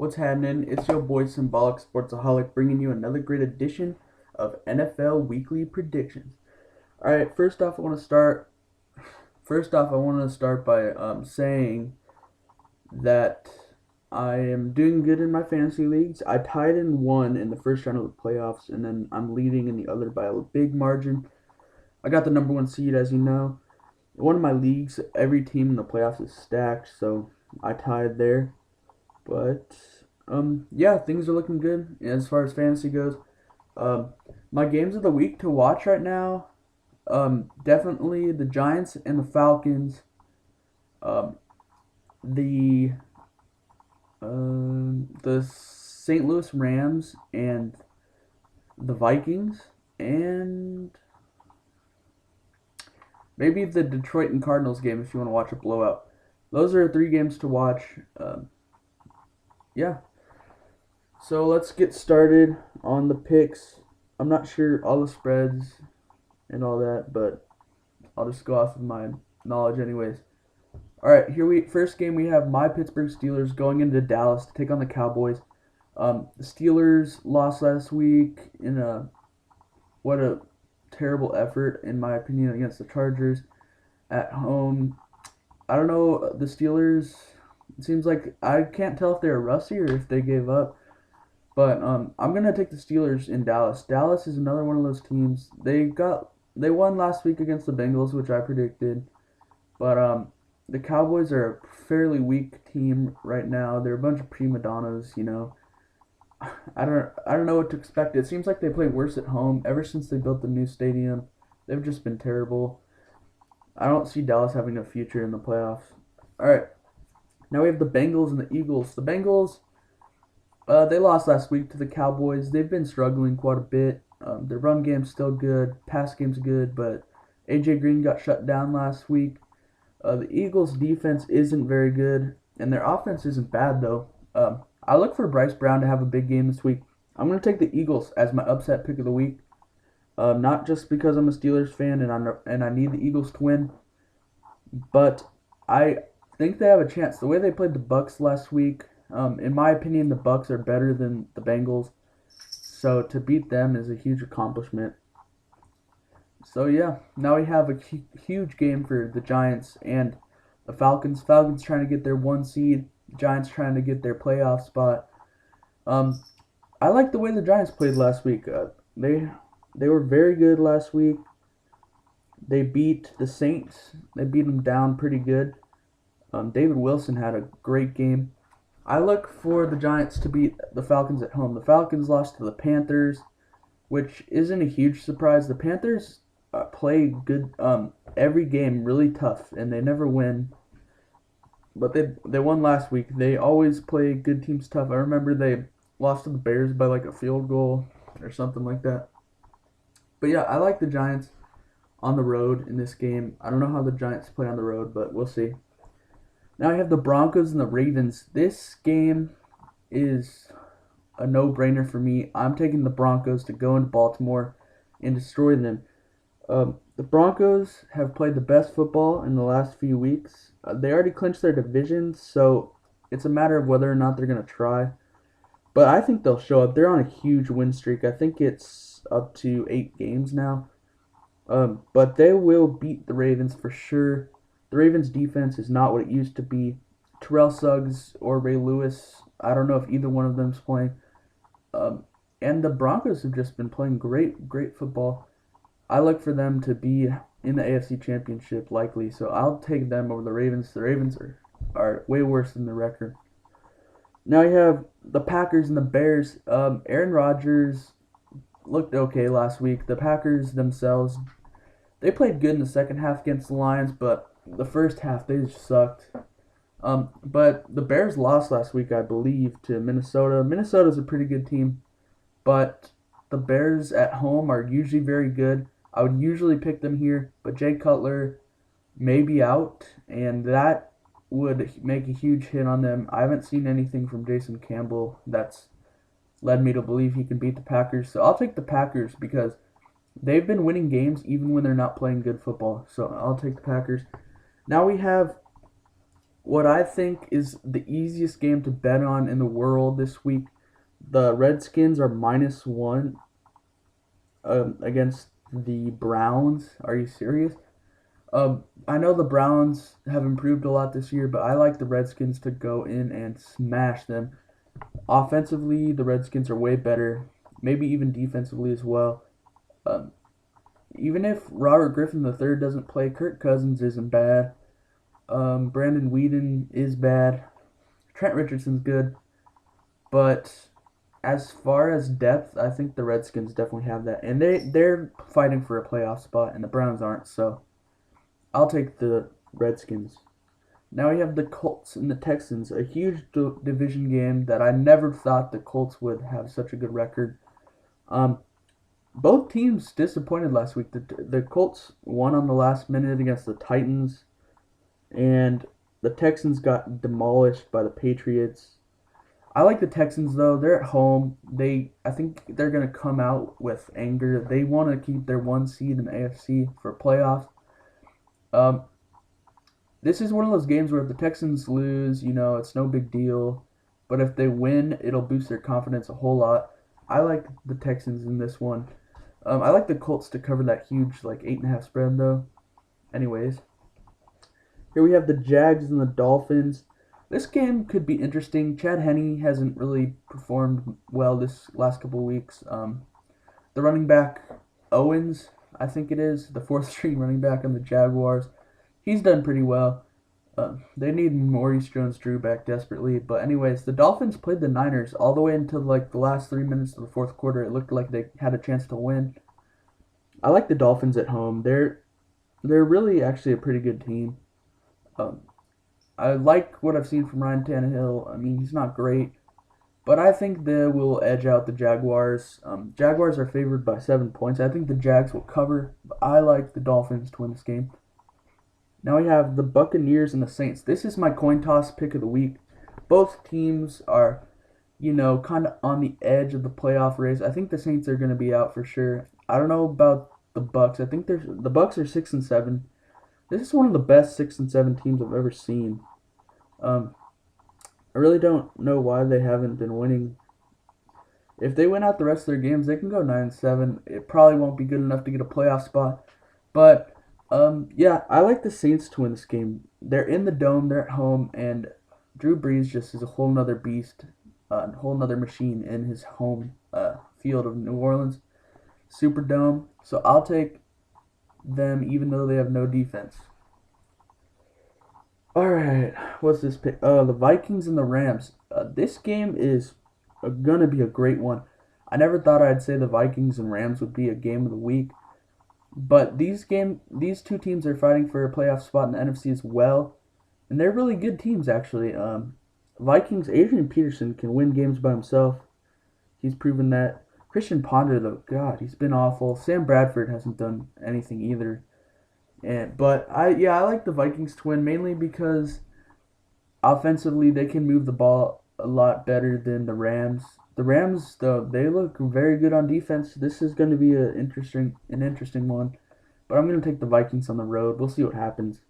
What's happening? It's your boy SymbolicSportsaholic bringing you another great edition of NFL Weekly Predictions. All right, first off, I want to start by saying that I am doing good in my fantasy leagues. I tied in one in the first round of the playoffs, and then I'm leading in the other by a big margin. I got the number one seed, as you know. In one of my leagues, every team in the playoffs is stacked, so I tied there. But yeah, things are looking good as far as fantasy goes. Um, my games of the week to watch right now, definitely the Giants and the Falcons, um, the the St. Louis Rams and the Vikings, and maybe the Detroit and Cardinals game if you want to watch a blowout. Those are three games to watch. Yeah. So let's get started on the picks. I'm not sure all the spreads and all that, but I'll just go off of my knowledge anyways. All right, first game we have my Pittsburgh Steelers going into Dallas to take on the Cowboys. The Steelers lost last week in what a terrible effort in my opinion against the Chargers at home. I don't know, the Steelers, it seems like I can't tell if they're rusty or if they gave up. But I'm gonna take the Steelers in Dallas. Dallas is another one of those teams. They won last week against the Bengals, which I predicted. But the Cowboys are a fairly weak team right now. They're a bunch of prima donnas, you know. I don't know what to expect. It seems like they play worse at home ever since they built the new stadium. They've just been terrible. I don't see Dallas having a future in the playoffs. All right, now we have the Bengals and the Eagles. The Bengals. They lost last week to the Cowboys. They've been struggling quite a bit. Their run game's still good, pass game's good, but AJ Green got shut down last week. The Eagles' defense isn't very good, and their offense isn't bad though. I look for Bryce Brown to have a big game this week. I'm going to take the Eagles as my upset pick of the week. Not just because I'm a Steelers fan and I need the Eagles to win, but I think they have a chance. The way they played the Bucks last week. In my opinion, the Bucks are better than the Bengals, so to beat them is a huge accomplishment. So yeah, now we have a huge game for the Giants and the Falcons. Falcons trying to get their one seed, Giants trying to get their playoff spot. I like the way the Giants played last week. They were very good last week. They beat the Saints. They beat them down pretty good. David Wilson had a great game. I look for the Giants to beat the Falcons at home. The Falcons lost to the Panthers, which isn't a huge surprise. The Panthers play good every game, really tough, and they never win. But they won last week. They always play good teams tough. I remember they lost to the Bears by like a field goal or something like that. But yeah, I like the Giants on the road in this game. I don't know how the Giants play on the road, but we'll see. Now I have the Broncos and the Ravens. This game is a no-brainer for me. I'm taking the Broncos to go into Baltimore and destroy them. The Broncos have played the best football in the last few weeks. They already clinched their division, so it's a matter of whether or not they're going to try. But I think they'll show up. They're on a huge win streak. I think it's up to 8 games now. But they will beat the Ravens for sure. The Ravens' defense is not what it used to be. Terrell Suggs or Ray Lewis, I don't know if either one of them's playing. And the Broncos have just been playing great football. I look for them to be in the AFC Championship likely, so I'll take them over the Ravens. The Ravens are way worse than the record. Now you have the Packers and the Bears. Aaron Rodgers looked okay last week. The Packers themselves, they played good in the second half against the Lions, but the first half they just sucked. But the Bears lost last week, I believe, to Minnesota. Minnesota's a pretty good team, but the Bears at home are usually very good. I would usually pick them here, but Jay Cutler may be out, and that would make a huge hit on them. I haven't seen anything from Jason Campbell that's led me to believe he can beat the Packers, so I'll take the Packers because they've been winning games even when they're not playing good football. So I'll take the Packers. Now we have what I think is the easiest game to bet on in the world this week. The Redskins are -1 against the Browns. Are you serious? I know the Browns have improved a lot this year, but I like the Redskins to go in and smash them. Offensively, the Redskins are way better, maybe even defensively as well. Um, Even if Robert Griffin III doesn't play, Kirk Cousins isn't bad. Brandon Whedon is bad. Trent Richardson's good, but as far as depth, I think the Redskins definitely have that, and they're fighting for a playoff spot, and the Browns aren't. So I'll take the Redskins. Now we have the Colts and the Texans, a huge division game that I never thought the Colts would have such a good record. Um, Both teams disappointed last week. The Colts won on the last minute against the Titans, and the Texans got demolished by the Patriots. I like the Texans though. They're at home. I think they're gonna come out with anger. They want to keep their 1 seed in the AFC for playoffs. Um, this is one of those games where if the Texans lose, it's no big deal. But if they win, it'll boost their confidence a whole lot. I like the Texans in this one. I like the Colts to cover that huge 8.5 spread though. Anyways, here we have the Jags and the Dolphins. This game could be interesting. Chad Henne hasn't really performed well this last couple of weeks. The running back Owens, I think it is, the fourth string running back on the Jaguars, he's done pretty well. They need Maurice Jones-Drew back desperately. But anyways, the Dolphins played the Niners all the way until the last 3 minutes of the fourth quarter. It looked like they had a chance to win. I like the Dolphins at home. They're really actually a pretty good team. I like what I've seen from Ryan Tannehill. I mean, he's not great, but I think they will edge out the Jaguars. Jaguars are favored by 7 points. I think the Jags will cover, but I like the Dolphins to win this game. Now we have the Buccaneers and the Saints. This is my coin toss pick of the week. Both teams are, kind of on the edge of the playoff race. I think the Saints are going to be out for sure. I don't know about the Bucks. I think the Bucks are 6-7. This is one of the best 6-7 teams I've ever seen. I really don't know why they haven't been winning. If they win out the rest of their games, they can go 9-7. It probably won't be good enough to get a playoff spot, but yeah, I like the Saints to win this game. They're in the dome, they're at home, and Drew Brees just is a whole nother beast, a whole nother machine in his home field of New Orleans, Superdome. So I'll take them even though they have no defense. Alright, what's this pick? The Vikings and the Rams. This game is going to be a great one. I never thought I'd say the Vikings and Rams would be a game of the week. But these two teams are fighting for a playoff spot in the NFC as well, and they're really good teams actually. Vikings, Adrian Peterson can win games by himself. He's proven that. Christian Ponder though, God, he's been awful. Sam Bradford hasn't done anything either. But I like the Vikings to win mainly because offensively they can move the ball a lot better than the Rams. The Rams, though, they look very good on defense. This is going to be an interesting one. But I'm going to take the Vikings on the road. We'll see what happens.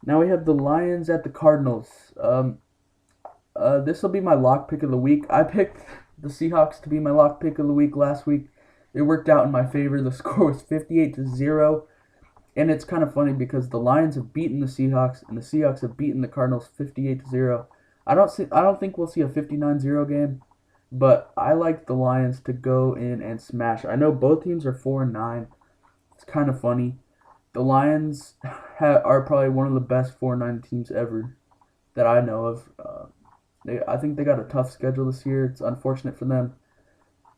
Now we have the Lions at the Cardinals. This will be my lock pick of the week. I picked the Seahawks to be my lock pick of the week last week. It worked out in my favor. The score was 58-0. And it's kind of funny because the Lions have beaten the Seahawks, and the Seahawks have beaten the Cardinals 58-0. I don't think we'll see a 59-0 game. But I like the Lions to go in and smash. I know both teams are 4-9. It's kind of funny. The Lions are probably one of the best 4-9 teams ever that I know of. I think they got a tough schedule this year. It's unfortunate for them.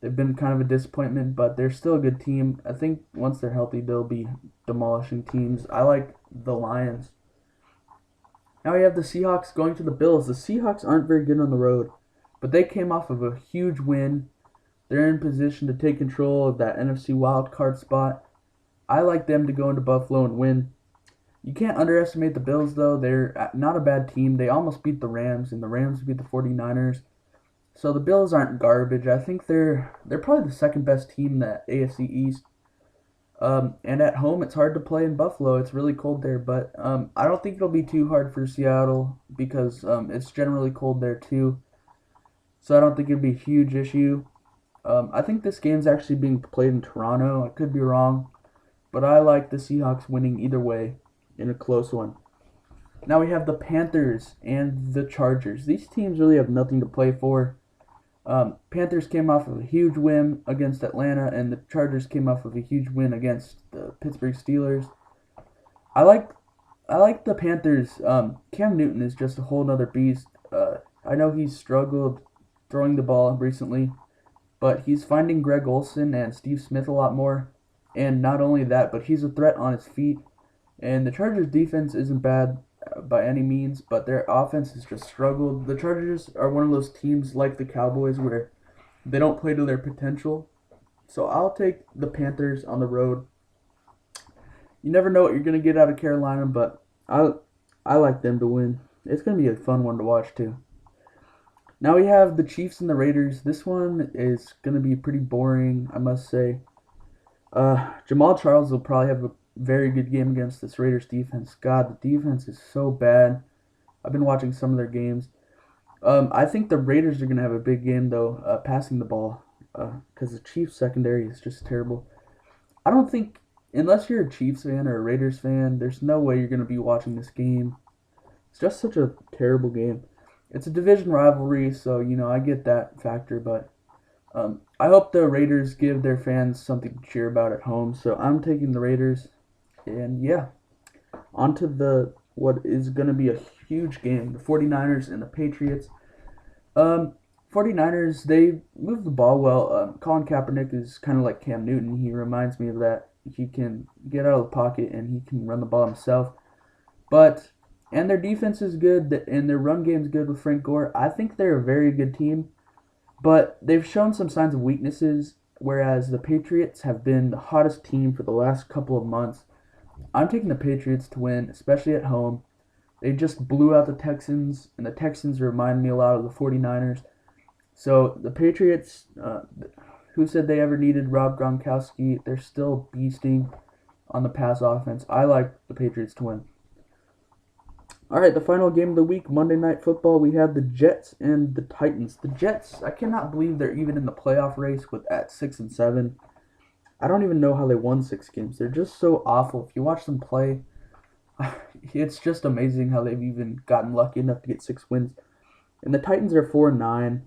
They've been kind of a disappointment, but they're still a good team. I think once they're healthy, they'll be demolishing teams. I like the Lions. Now we have the Seahawks going to the Bills. The Seahawks aren't very good on the road, but they came off of a huge win. They're in position to take control of that NFC wildcard spot. I like them to go into Buffalo and win. You can't underestimate the Bills, though. They're not a bad team. They almost beat the Rams, and the Rams beat the 49ers. So the Bills aren't garbage. I think they're probably the second best team in the AFC East. And at home, it's hard to play in Buffalo. It's really cold there, but I don't think it'll be too hard for Seattle because it's generally cold there too. So I don't think it'd be a huge issue. I think this game's actually being played in Toronto. I could be wrong, but I like the Seahawks winning either way in a close one. Now we have the Panthers and the Chargers. These teams really have nothing to play for. Panthers came off of a huge win against Atlanta, and the Chargers came off of a huge win against the Pittsburgh Steelers. I like I like the Panthers. Cam Newton is just a whole nother beast. I know he's struggled throwing the ball recently, but he's finding Greg Olsen and Steve Smith a lot more. And not only that, but he's a threat on his feet. And the Chargers' defense isn't bad by any means, but their offense has just struggled. The Chargers are one of those teams like the Cowboys where they don't play to their potential. So I'll take the Panthers on the road. You never know what you're going to get out of Carolina, but I like them to win. It's going to be a fun one to watch too. Now we have the Chiefs and the Raiders. This one is going to be pretty boring, I must say. Jamal Charles will probably have a very good game against this Raiders defense. God, the defense is so bad. I've been watching some of their games. I think the Raiders are going to have a big game, though, passing the ball, because the Chiefs' secondary is just terrible. I don't think, unless you're a Chiefs fan or a Raiders fan, there's no way you're going to be watching this game. It's just such a terrible game. It's a division rivalry, so, I get that factor, but I hope the Raiders give their fans something to cheer about at home, so I'm taking the Raiders. And yeah, on to what is going to be a huge game, the 49ers and the Patriots. 49ers, they move the ball well. Colin Kaepernick is kind of like Cam Newton. He reminds me of that. He can get out of the pocket and he can run the ball himself. And their defense is good, and their run game is good with Frank Gore. I think they're a very good team, but they've shown some signs of weaknesses, whereas the Patriots have been the hottest team for the last couple of months. I'm taking the Patriots to win, especially at home. They just blew out the Texans, and the Texans remind me a lot of the 49ers. So the Patriots, who said they ever needed Rob Gronkowski? They're still beasting on the pass offense. I like the Patriots to win. All right, the final game of the week, Monday Night Football, we have the Jets and the Titans. The Jets, I cannot believe they're even in the playoff race at 6-7. I don't even know how they won 6 games. They're just so awful. If you watch them play, it's just amazing how they've even gotten lucky enough to get 6 wins. And the Titans are 4-9,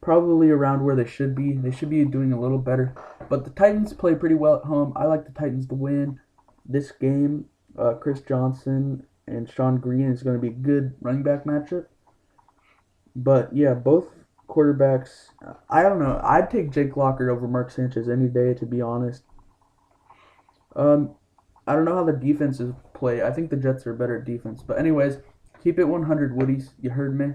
probably around where they should be. They should be doing a little better. But the Titans play pretty well at home. I like the Titans to win this game. Chris Johnson and Sean Green is going to be a good running back matchup. But yeah, both quarterbacks, I don't know. I'd take Jake Locker over Mark Sanchez any day, to be honest. I don't know how the defenses play. I think the Jets are better at defense. But anyways, keep it 100, Woodies. You heard me.